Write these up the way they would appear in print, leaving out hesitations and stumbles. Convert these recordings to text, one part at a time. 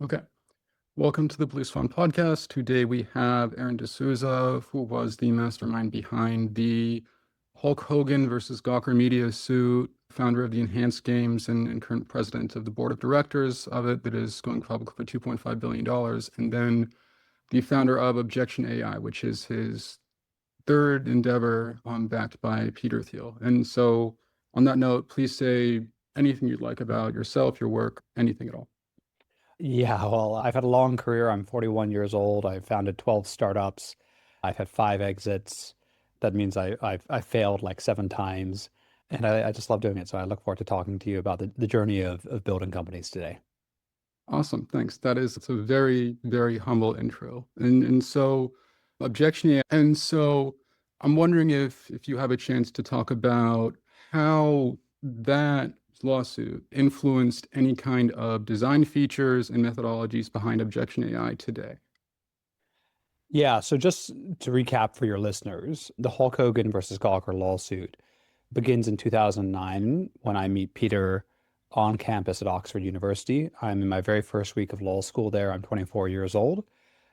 Okay. Welcome to the Blue Swan podcast. Today we have Aron D'Souza, who was the mastermind behind the Hulk Hogan versus Gawker media suit, founder of the Enhanced Games and current president of the board of directors of it that is going public for $2.5 billion. And then the founder of Objection AI, which is his third endeavor backed by Peter Thiel. And so on that note, please say anything you'd like about yourself, your work, anything at all. Yeah, well, I've had a long career. I'm 41 years old. I've founded 12 startups. I've had 5 exits. That means I've failed like 7 times. And I just love doing it. So I look forward to talking to you about the journey of building companies today. Awesome, thanks. It's a very, very humble intro. And so Objection. And so I'm wondering if you have a chance to talk about how that lawsuit influenced any kind of design features and methodologies behind Objection AI today. Yeah, so just to recap for your listeners, the Hulk Hogan versus Gawker lawsuit begins in 2009 when I meet Peter on campus at Oxford University. I'm in my very first week of law school there. I'm 24 years old.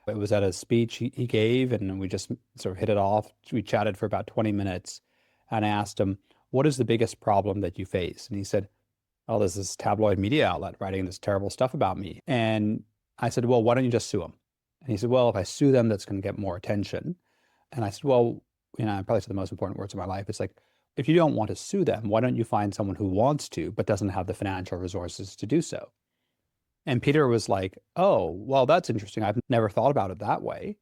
It was at a speech he gave, and we just sort of hit it off. We chatted for about 20 minutes, and I asked him, "What is the biggest problem that you face?" And he said, "Oh, there's this tabloid media outlet writing this terrible stuff about me." And I said, "Well, why don't you just sue them?" And he said, "Well, if I sue them, that's going to get more attention." And I said, "Well, I probably said the most important words of my life. It's like, if you don't want to sue them, why don't you find someone who wants to, but doesn't have the financial resources to do so?" And Peter was like, "Oh, well, that's interesting. I've never thought about it that way."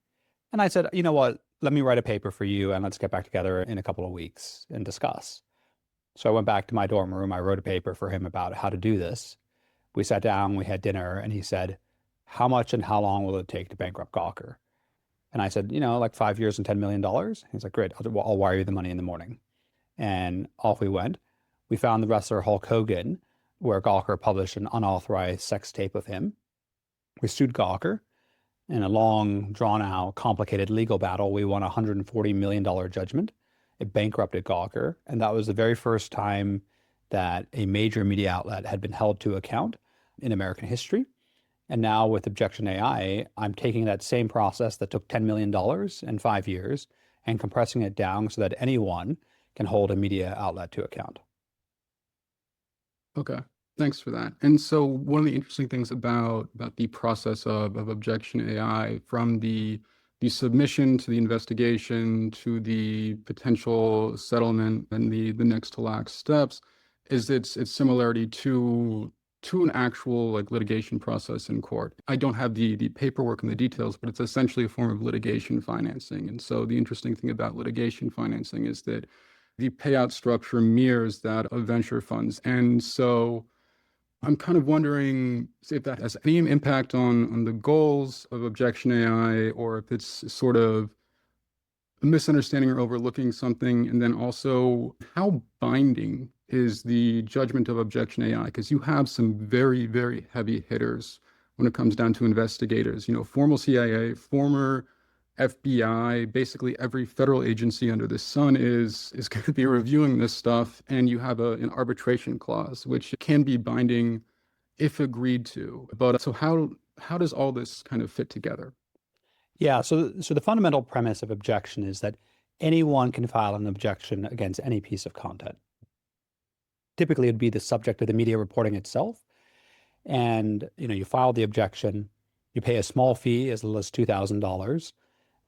And I said, "You know what? Let me write a paper for you and let's get back together in a couple of weeks and discuss." So I went back to my dorm room. I wrote a paper for him about how to do this. We sat down, we had dinner, and he said, "How much and how long will it take to bankrupt Gawker?" And I said, like 5 years and $10 million. He's like, "Great, I'll wire you the money in the morning." And off we went. We found the wrestler Hulk Hogan, where Gawker published an unauthorized sex tape of him. We sued Gawker in a long, drawn-out, complicated legal battle. We won a $140 million judgment. It bankrupted Gawker, and that was the very first time that a major media outlet had been held to account in American history. And now with Objection AI, I'm taking that same process that took $10 million in 5 years and compressing it down so that anyone can hold a media outlet to account. Okay, thanks for that. And so one of the interesting things about the process of Objection AI, from the submission to the investigation to the potential settlement and the next to last steps, is its similarity to an actual like litigation process in court. I don't have the paperwork and the details, but it's essentially a form of litigation financing. And so the interesting thing about litigation financing is that the payout structure mirrors that of venture funds. And so I'm kind of wondering if that has any impact on the goals of Objection AI, or if it's sort of a misunderstanding or overlooking something. And then also, how binding is the judgment of Objection AI? Because you have some very, very heavy hitters when it comes down to investigators, former CIA, former FBI, basically every federal agency under the sun is going to be reviewing this stuff. And you have an arbitration clause, which can be binding if agreed to. But so how does all this kind of fit together? Yeah, so the fundamental premise of objection is that anyone can file an objection against any piece of content. Typically, it'd be the subject of the media reporting itself. And you file the objection, you pay a small fee as little as $2,000.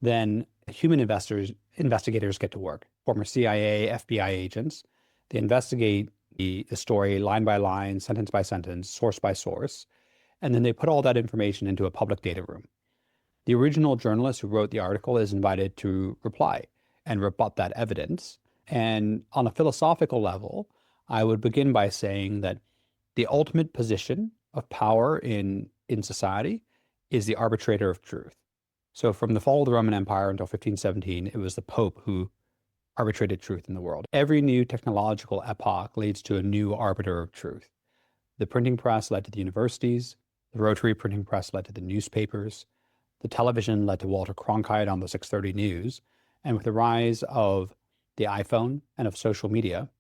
Then human investigators get to work. Former CIA, FBI agents, they investigate the story line by line, sentence by sentence, source by source, and then they put all that information into a public data room. The original journalist who wrote the article is invited to reply and rebut that evidence. And on a philosophical level, I would begin by saying that the ultimate position of power in society is the arbitrator of truth. So from the fall of the Roman Empire until 1517, it was the Pope who arbitrated truth in the world. Every new technological epoch leads to a new arbiter of truth. The printing press led to the universities. The rotary printing press led to the newspapers. The television led to Walter Cronkite on the 6:30 News. And with the rise of the iPhone and of social media,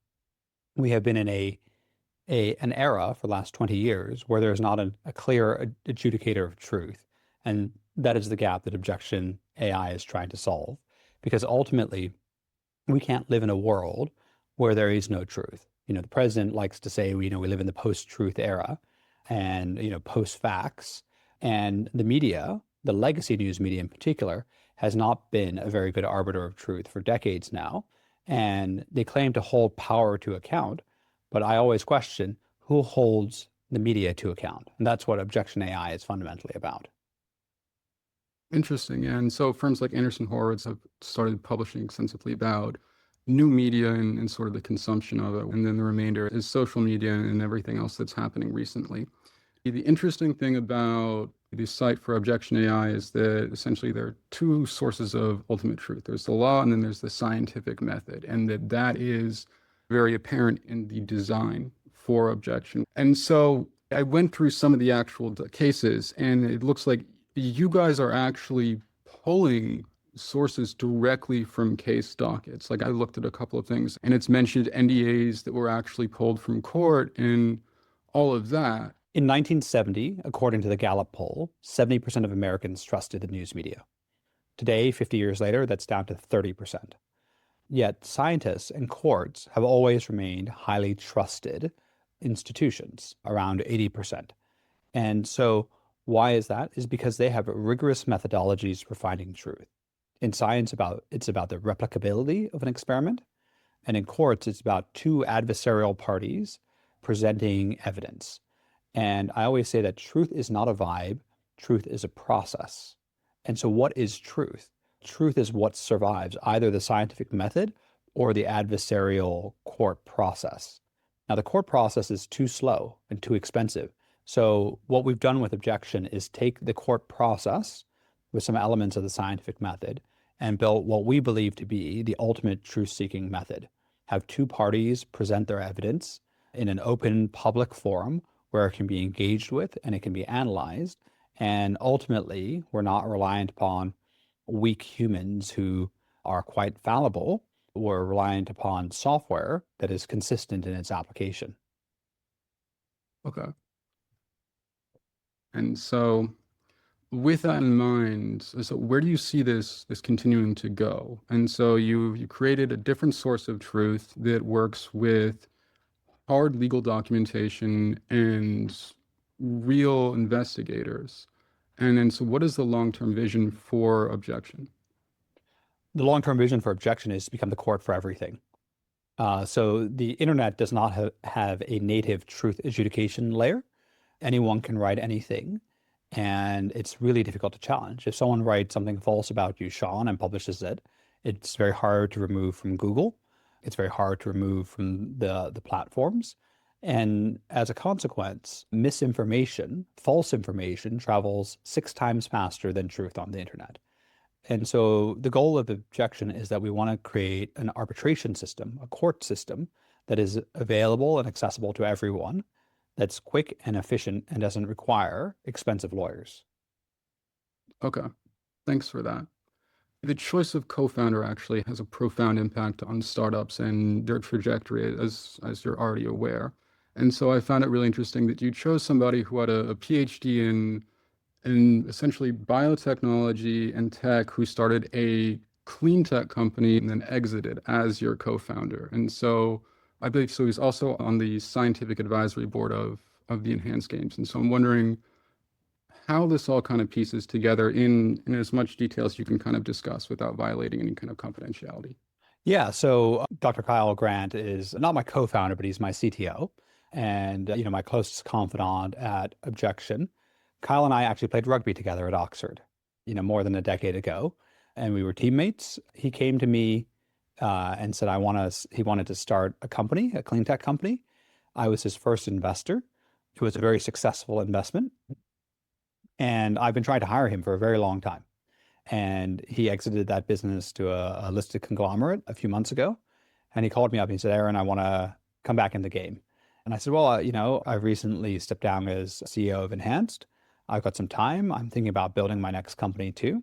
we have been in a an era for the last 20 years where there's not a clear adjudicator of truth. And that is the gap that objection AI is trying to solve. Because ultimately, we can't live in a world where there is no truth. The president likes to say, we live in the post-truth era and, post-facts. And the media, the legacy news media in particular, has not been a very good arbiter of truth for decades now. And they claim to hold power to account, but I always question who holds the media to account. And that's what objection AI is fundamentally about. Interesting. And so firms like Anderson Horowitz have started publishing extensively about new media and sort of the consumption of it. And then the remainder is social media and everything else that's happening recently. The interesting thing about the site for Objection AI is that essentially there are two sources of ultimate truth. There's the law and then there's the scientific method, and that is very apparent in the design for Objection. And so I went through some of the actual cases, and it looks like you guys are actually pulling sources directly from case dockets. Like I looked at a couple of things, and it's mentioned NDAs that were actually pulled from court and all of that. In 1970, according to the Gallup poll, 70% of Americans trusted the news media. Today, 50 years later, that's down to 30%. Yet scientists and courts have always remained highly trusted institutions, around 80%. And so why is that? Is because they have rigorous methodologies for finding truth. In science, it's about the replicability of an experiment. And in courts, it's about two adversarial parties presenting evidence. And I always say that truth is not a vibe, truth is a process. And so what is truth? Truth is what survives either the scientific method or the adversarial court process. Now, the court process is too slow and too expensive. So what we've done with objection is take the court process with some elements of the scientific method and built what we believe to be the ultimate truth-seeking method. Have two parties present their evidence in an open public forum where it can be engaged with and it can be analyzed. And ultimately, we're not reliant upon weak humans who are quite fallible. We're reliant upon software that is consistent in its application. Okay. And so with that in mind, so where do you see this continuing to go? And so you created a different source of truth that works with hard legal documentation and real investigators. And then, so what is the long-term vision for Objection? The long-term vision for objection is to become the court for everything. So the internet does not have a native truth adjudication layer. Anyone can write anything, and it's really difficult to challenge. If someone writes something false about you, Sean, and publishes it, it's very hard to remove from Google. It's very hard to remove from the platforms. And as a consequence, misinformation, false information travels 6 times faster than truth on the internet. And so the goal of objection is that we want to create an arbitration system, a court system that is available and accessible to everyone, that's quick and efficient and doesn't require expensive lawyers. Okay, thanks for that. The choice of co-founder actually has a profound impact on startups and their trajectory, as you're already aware. And so I found it really interesting that you chose somebody who had a PhD in essentially biotechnology and tech, who started a clean tech company and then exited as your co-founder. And so I believe so he's also on the scientific advisory board of the Enhanced Games. And so I'm wondering how this all kind of pieces together in as much detail as you can kind of discuss without violating any kind of confidentiality. Yeah, so Dr. Kyle Grant is not my co-founder, but he's my CTO and my closest confidant at Objection. Kyle and I actually played rugby together at Oxford, more than a decade ago, and we were teammates. He came to me and said he wanted to start a company, a clean tech company. I was his first investor. It was a very successful investment. And I've been trying to hire him for a very long time. And he exited that business to a listed conglomerate a few months ago. And he called me up and he said, Aaron, I want to come back in the game. And I said, well, I've recently stepped down as CEO of Enhanced. I've got some time. I'm thinking about building my next company too.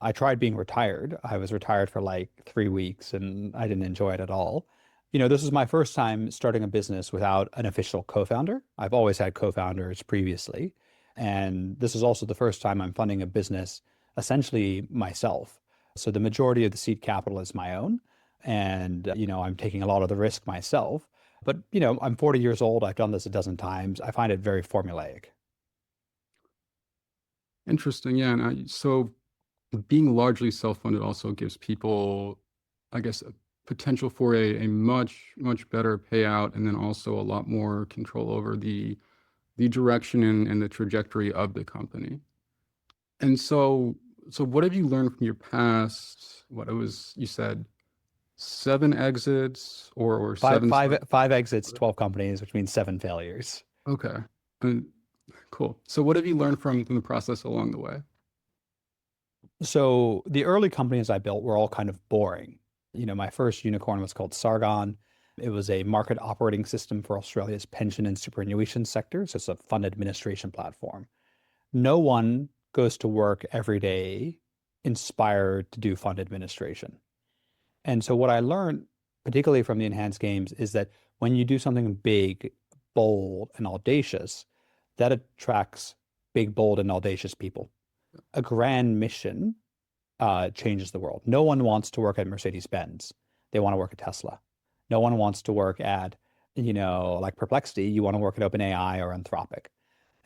I tried being retired. I was retired for like 3 weeks and I didn't enjoy it at all. This is my first time starting a business without an official co-founder. I've always had co-founders previously. And this is also the first time I'm funding a business essentially myself. So the majority of the seed capital is my own. And, I'm taking a lot of the risk myself. But, I'm 40 years old. I've done this a dozen times. I find it very formulaic. Interesting. Yeah. So being largely self-funded also gives people, I guess, a potential for a much, much better payout, and then also a lot more control over the direction and the trajectory of the company. And so what have you learned from your past? What it was, you said 7 exits or Five, seven five, startups? five exits, 12 companies, which means 7 failures. Okay. And cool. So what have you learned from the process along the way? So the early companies I built were all kind of boring. My first unicorn was called Sargon. It was a market operating system for Australia's pension and superannuation sector. So it's a fund administration platform. No one goes to work every day inspired to do fund administration. And so what I learned, particularly from the enhanced games, is that when you do something big, bold, and audacious, that attracts big, bold, and audacious people. A grand mission changes the world. No one wants to work at Mercedes-Benz. They want to work at Tesla. No one wants to work at, like Perplexity. You want to work at OpenAI or Anthropic.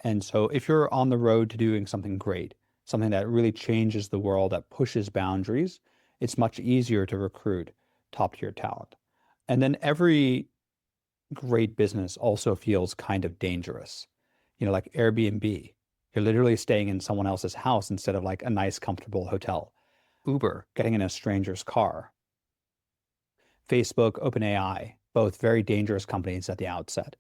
And so if you're on the road to doing something great, something that really changes the world, that pushes boundaries, it's much easier to recruit top tier talent. And then every great business also feels kind of dangerous. Like Airbnb. You're literally staying in someone else's house instead of like a nice, comfortable hotel. Uber, getting in a stranger's car. Facebook, OpenAI, both very dangerous companies at the outset.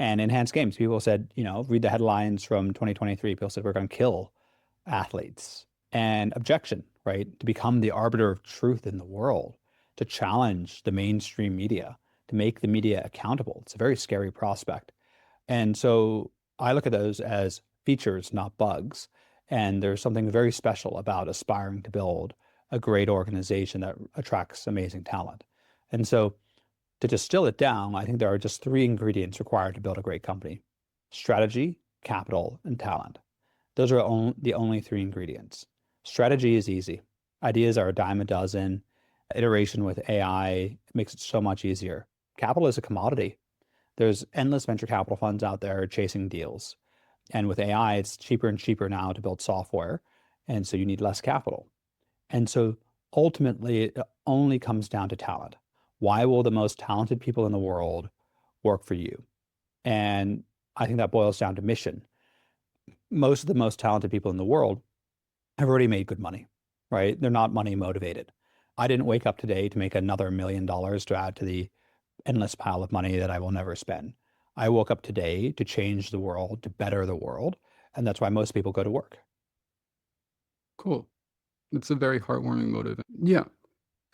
And enhanced games, people said, read the headlines from 2023. People said we're going to kill athletes. And Objection, right? To become the arbiter of truth in the world, to challenge the mainstream media, to make the media accountable. It's a very scary prospect. And so I look at those as features, not bugs. And there's something very special about aspiring to build a great organization that attracts amazing talent. And so to distill it down, I think there are just 3 ingredients required to build a great company: strategy, capital, and talent. Those are the only 3 ingredients. Strategy is easy. Ideas are a dime a dozen. Iteration with AI makes it so much easier. Capital is a commodity. There's endless venture capital funds out there chasing deals. And with AI, it's cheaper and cheaper now to build software. And so you need less capital. And so ultimately, it only comes down to talent. Why will the most talented people in the world work for you? And I think that boils down to mission. Most of the most talented people in the world have already made good money, right? They're not money motivated. I didn't wake up today to make another $1 million to add to the endless pile of money that I will never spend. I woke up today to change the world, to better the world. And that's why most people go to work. Cool. It's a very heartwarming motive. Yeah.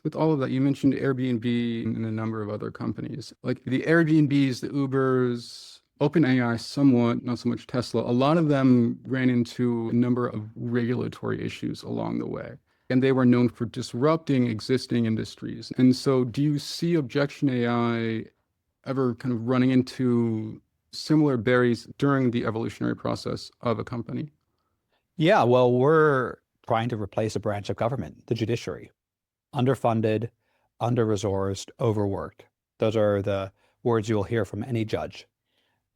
With all of that, you mentioned Airbnb and a number of other companies. Like the Airbnbs, the Ubers, OpenAI somewhat, not so much Tesla. A lot of them ran into a number of regulatory issues along the way. And they were known for disrupting existing industries. And so do you see Objection AI ever kind of running into similar barriers during the evolutionary process of a company? Yeah, well, we're trying to replace a branch of government, the judiciary. Underfunded, under-resourced, overworked. Those are the words you'll hear from any judge.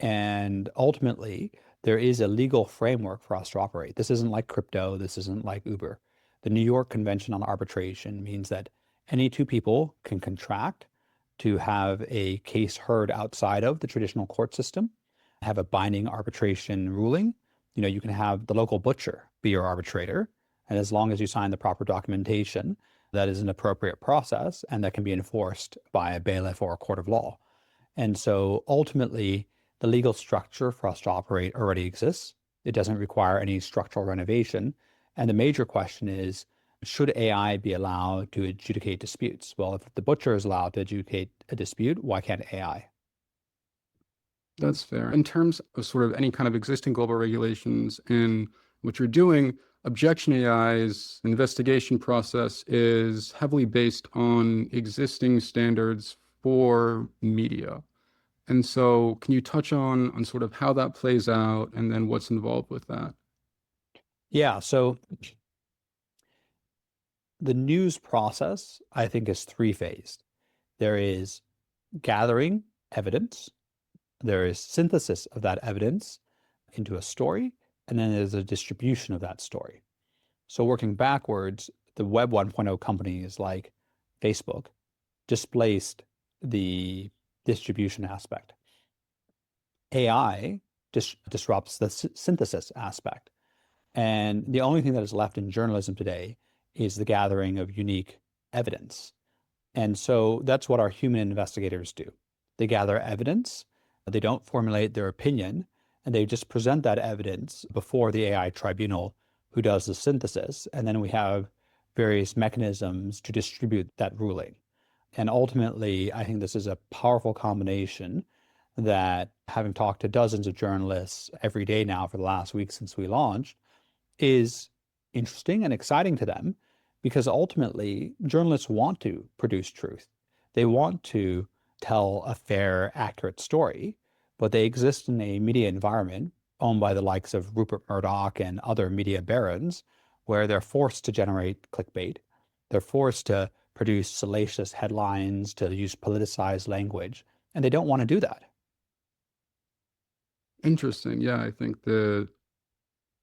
And ultimately, there is a legal framework for us to operate. This isn't like crypto. This isn't like Uber. The New York Convention on Arbitration means that any 2 people can contract to have a case heard outside of the traditional court system, have a binding arbitration ruling. You can have the local butcher be your arbitrator. And as long as you sign the proper documentation, that is an appropriate process and that can be enforced by a bailiff or a court of law. And so ultimately, the legal structure for us to operate already exists. It doesn't require any structural renovation. And the major question is, should AI be allowed to adjudicate disputes? Well, if the butcher is allowed to adjudicate a dispute, why can't AI? That's fair. In terms of sort of any kind of existing global regulations and what you're doing, Objection AI's investigation process is heavily based on existing standards for media. And so can you touch on sort of how that plays out and then what's involved with that? Yeah, so the news process, I think, is three-phased. There is gathering evidence, there is synthesis of that evidence into a story, and then there's a distribution of that story. So working backwards, the Web 1.0 companies like Facebook displaced the distribution aspect. AI disrupts the synthesis aspect. And the only thing that is left in journalism today is the gathering of unique evidence. And so that's what our human investigators do. They gather evidence, they don't formulate their opinion, and they just present that evidence before the AI tribunal who does the synthesis. And then we have various mechanisms to distribute that ruling. And ultimately, I think this is a powerful combination that, having talked to dozens of journalists every day now for the last week since we launched, is interesting and exciting to them, because ultimately journalists want to produce truth. They want to tell a fair, accurate story, but they exist in a media environment owned by the likes of Rupert Murdoch and other media barons, where they're forced to generate clickbait. They're forced to produce salacious headlines, to use politicized language, and they don't want to do that. Interesting. Yeah, I think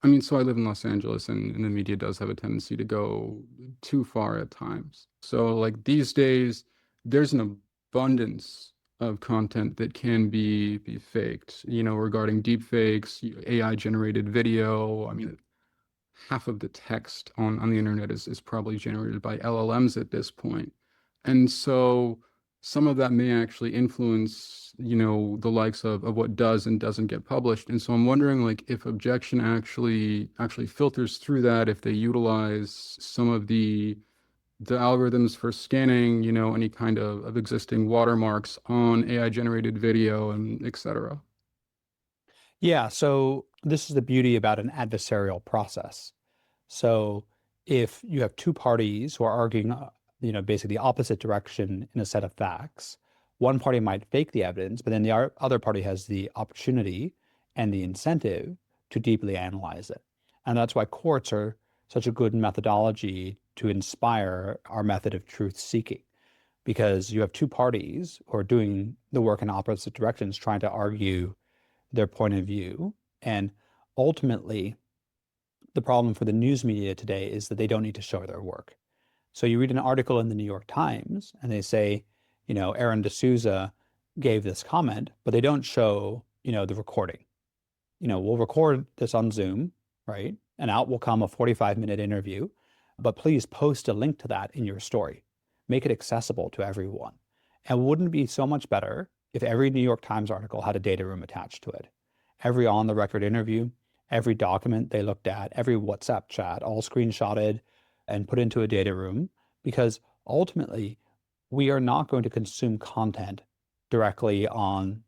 I mean, so I live in Los Angeles and the media does have a tendency to go too far at times. So like these days, there's an abundance of content that can be faked, regarding deep fakes, AI generated video. I mean, half of the text on the internet is probably generated by LLMs at this point. And so some of that may actually influence, the likes of what does and doesn't get published. And so I'm wondering like if Objection actually filters through that, if they utilize some of the algorithms for scanning, any kind of existing watermarks on AI generated video and et cetera. Yeah, so this is the beauty about an adversarial process. So if you have two parties who are arguing, basically the opposite direction in a set of facts, one party might fake the evidence, but then the other party has the opportunity and the incentive to deeply analyze it. And that's why courts are such a good methodology to inspire our method of truth seeking, because you have two parties who are doing the work in opposite directions, trying to argue their point of view. And ultimately, the problem for the news media today is that they don't need to show their work. So you read an article in the New York Times and they say, Aron D'Souza gave this comment, but they don't show, the recording. We'll record this on Zoom, right? And out will come a 45-minute interview, but please post a link to that in your story. Make it accessible to everyone. And wouldn't it be so much better if every New York Times article had a data room attached to it? Every on-the-record interview, every document they looked at, every WhatsApp chat, all screenshotted and put into a data room, because ultimately we are not going to consume content directly on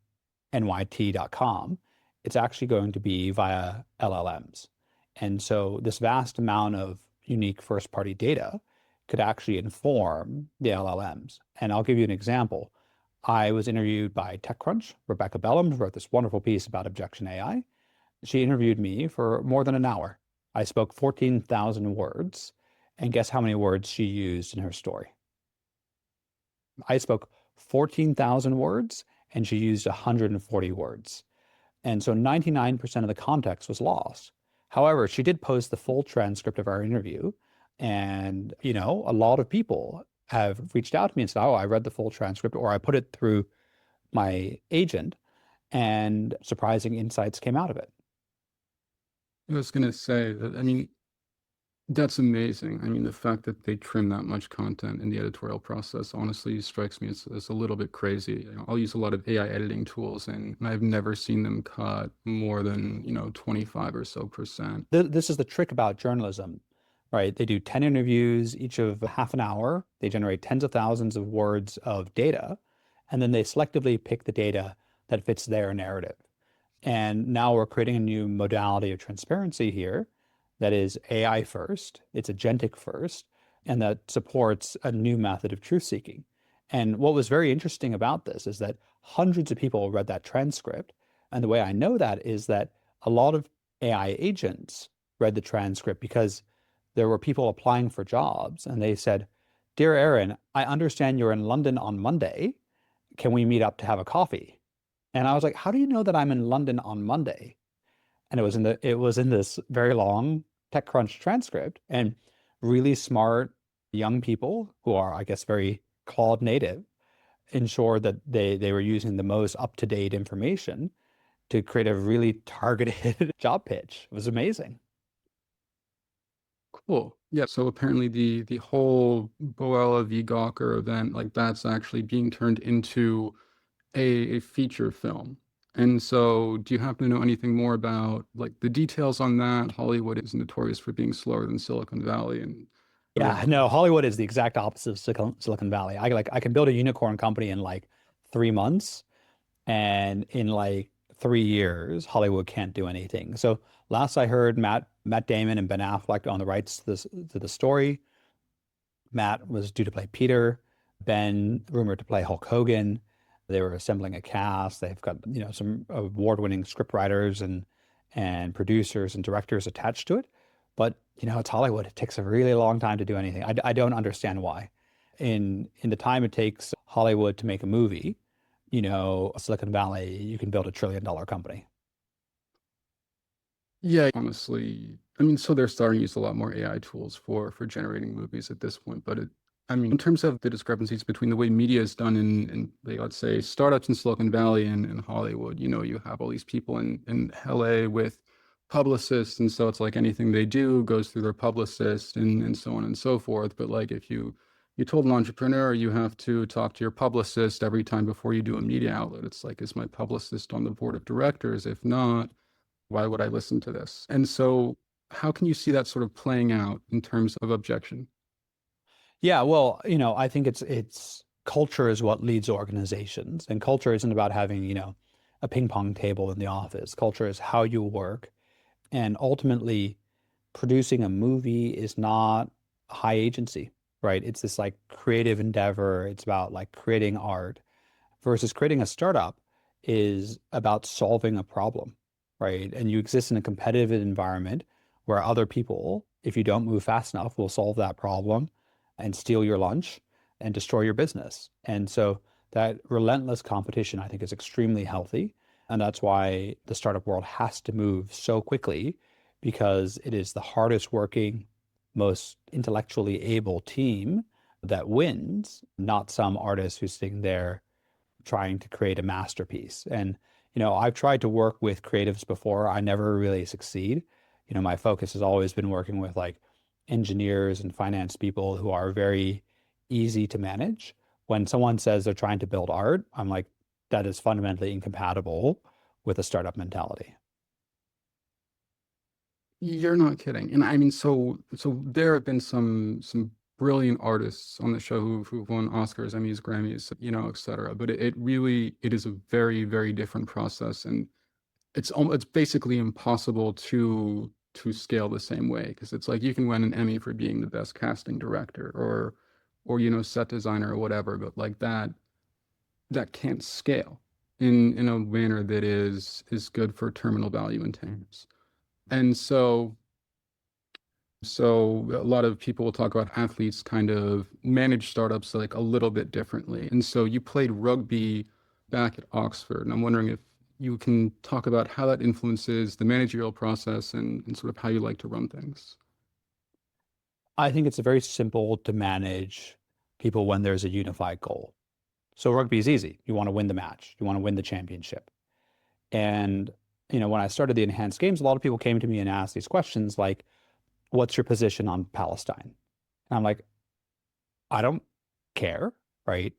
nyt.com. It's actually going to be via LLMs. And so this vast amount of unique first-party data could actually inform the LLMs. And I'll give you an example. I was interviewed by TechCrunch. Rebecca Bellum wrote this wonderful piece about Objection AI. She interviewed me for more than an hour. I spoke 14,000 words, and guess how many words she used in her story? I spoke 14,000 words, and she used 140 words. And so 99% of the context was lost. However, she did post the full transcript of our interview, and, a lot of people have reached out to me and said, oh, I read the full transcript, or I put it through my agent, and surprising insights came out of it. I was gonna say that, I mean, that's amazing. I mean, the fact that they trim that much content in the editorial process honestly strikes me as a little bit crazy. I'll use a lot of AI editing tools, and I've never seen them cut more than, 25 or so percent. This is the trick about journalism, right? They do 10 interviews, each of half an hour. They generate tens of thousands of words of data, and then they selectively pick the data that fits their narrative. And now we're creating a new modality of transparency here that is AI first, it's agentic first, and that supports a new method of truth seeking. And what was very interesting about this is that hundreds of people read that transcript. And the way I know that is that a lot of AI agents read the transcript because there were people applying for jobs and they said, "Dear Aaron, I understand you're in London on Monday. Can we meet up to have a coffee?" And I was like, "How do you know that I'm in London on Monday?" And it was in this very long TechCrunch transcript, and really smart young people who are, I guess, very Claude native ensured that they were using the most up-to-date information to create a really targeted job pitch. It was amazing. Cool. Yeah. So apparently the whole Boella v. Gawker event, like that's actually being turned into a feature film. And so do you happen to know anything more about like the details on that? Hollywood is notorious for being slower than Silicon Valley and the Yeah, no, reality. Hollywood is the exact opposite of Silicon Valley. I can build a unicorn company in like 3 months, and in like 3 years, Hollywood can't do anything. So last I heard, Matt Damon and Ben Affleck on the rights to the story. Matt was due to play Peter, Ben rumored to play Hulk Hogan. They were assembling a cast. They've got, some award-winning scriptwriters and producers and directors attached to it. But, it's Hollywood. It takes a really long time to do anything. I don't understand why. In the time it takes Hollywood to make a movie, Silicon Valley, you can build $1 trillion company. Yeah, honestly, I mean, so they're starting to use a lot more AI tools for generating movies at this point. But I mean, in terms of the discrepancies between the way media is done in like, let's say, startups in Silicon Valley and Hollywood, you have all these people in LA with publicists, and so it's like anything they do goes through their publicist and so on and so forth. But like if you told an entrepreneur you have to talk to your publicist every time before you do a media outlet, it's like, is my publicist on the board of directors? If not, why would I listen to this? And so, how can you see that sort of playing out in terms of objection? Yeah, well, I think it's culture is what leads organizations, and culture isn't about having, a ping pong table in the office. Culture is how you work, and ultimately, producing a movie is not high agency, right? It's this like creative endeavor. It's about like creating art versus creating a startup is about solving a problem, right? And you exist in a competitive environment where other people, if you don't move fast enough, will solve that problem and steal your lunch and destroy your business. And so that relentless competition, I think, is extremely healthy. And that's why the startup world has to move so quickly, because it is the hardest working, most intellectually able team that wins, not some artist who's sitting there trying to create a masterpiece. And, I've tried to work with creatives before. I never really succeed. My focus has always been working with like engineers and finance people who are very easy to manage. When someone says they're trying to build art, I'm like, that is fundamentally incompatible with a startup mentality. You're not kidding. And I mean, so there have been some brilliant artists on the show who've won Oscars, Emmys, Grammys, et cetera. But it really it is a very, very different process, and it's basically impossible to scale the same way because it's like you can win an Emmy for being the best casting director or set designer or whatever, but like that can't scale in a manner that is good for terminal value in teams. And so a lot of people will talk about athletes kind of manage startups like a little bit differently. And so you played rugby back at Oxford, and I'm wondering if you can talk about how that influences the managerial process and sort of how you like to run things. I think it's very simple to manage people when there's a unified goal. So rugby is easy. You want to win the match. You want to win the championship. And, when I started the enhanced games, a lot of people came to me and asked these questions like, what's your position on Palestine? And I'm like, I don't care, right?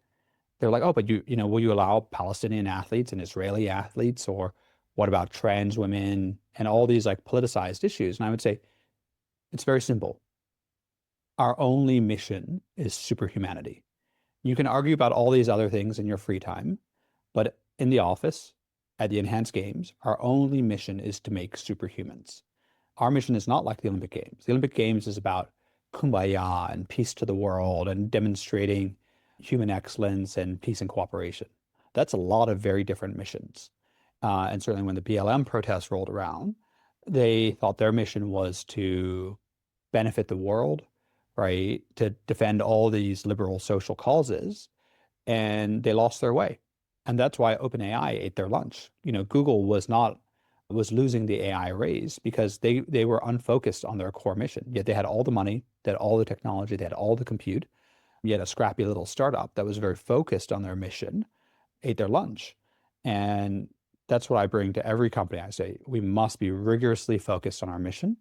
They're like, oh, but will you allow Palestinian athletes and Israeli athletes, or what about trans women and all these like politicized issues? And I would say it's very simple. Our only mission is superhumanity. You can argue about all these other things in your free time, but in the office, at the enhanced games, our only mission is to make superhumans. Our mission is not like the Olympic Games. The Olympic Games is about kumbaya and peace to the world and demonstrating human excellence and peace and cooperation. That's a lot of very different missions. And certainly when the BLM protests rolled around, they thought their mission was to benefit the world, right? To defend all these liberal social causes, and they lost their way. And that's why OpenAI ate their lunch. Google was losing the AI race because they were unfocused on their core mission. Yet they had all the money, they had all the technology, they had all the compute. Yet a scrappy little startup that was very focused on their mission ate their lunch. And that's what I bring to every company. I say, we must be rigorously focused on our mission.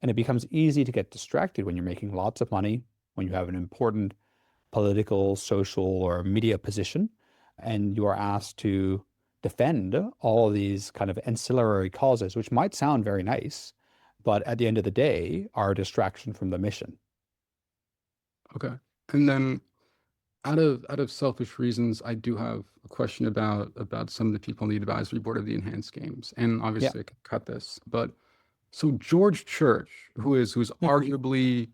And it becomes easy to get distracted when you're making lots of money, when you have an important political, social, or media position, and you are asked to defend all of these kind of ancillary causes, which might sound very nice, but at the end of the day are a distraction from the mission. Okay. And then out of selfish reasons, I do have a question about some of the people on the advisory board of the enhanced games. And Yeah. obviously I could cut this, but so George Church, who's Yeah. arguably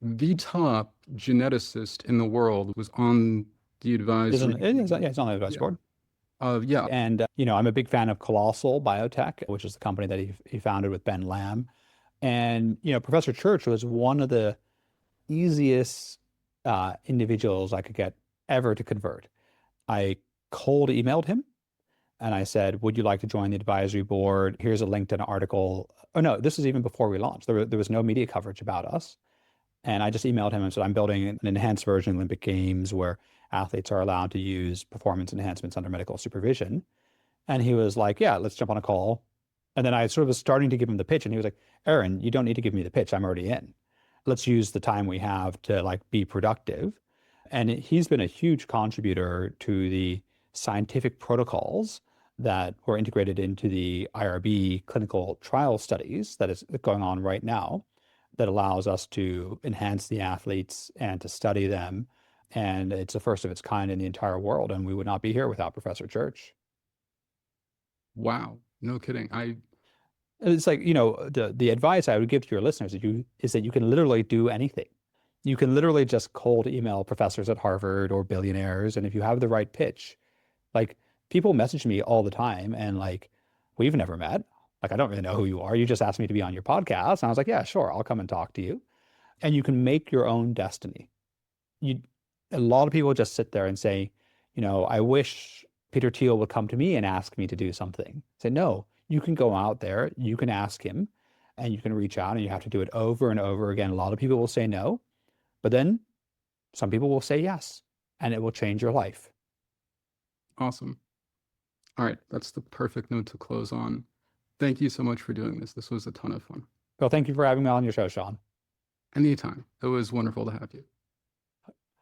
the top geneticist in the world, was on the advisory. It's on the advisory board. Yeah. And, I'm a big fan of Colossal Biotech, which is the company that he founded with Ben Lamb. And, Professor Church was one of the easiest individuals I could get ever to convert. I cold emailed him and I said, would you like to join the advisory board? Here's a link to an article. Oh, no, this is even before we launched. There was no media coverage about us. And I just emailed him and said, I'm building an enhanced version of Olympic Games where athletes are allowed to use performance enhancements under medical supervision. And he was like, yeah, let's jump on a call. And then I sort of was starting to give him the pitch. And he was like, Aron, you don't need to give me the pitch. I'm already in. Let's use the time we have to be productive. And he's been a huge contributor to the scientific protocols that were integrated into the IRB clinical trial studies that is going on right now, that allows us to enhance the athletes and to study them. And it's the first of its kind in the entire world. And we would not be here without Professor Church. Wow. No kidding. It's like, the advice I would give to your listeners is that you can literally do anything. You can literally just cold email professors at Harvard or billionaires. And if you have the right pitch, people message me all the time and we've never met. I don't really know who you are. You just asked me to be on your podcast. And I was like, yeah, sure. I'll come and talk to you. And you can make your own destiny. A lot of people just sit there and say, I wish Peter Thiel would come to me and ask me to do something. Say, no, you can go out there, you can ask him, and you can reach out, and you have to do it over and over again. A lot of people will say no, but then some people will say yes, and it will change your life. Awesome. All right. That's the perfect note to close on. Thank you so much for doing this. This was a ton of fun. Well, thank you for having me on your show, Sean. Anytime. It was wonderful to have you.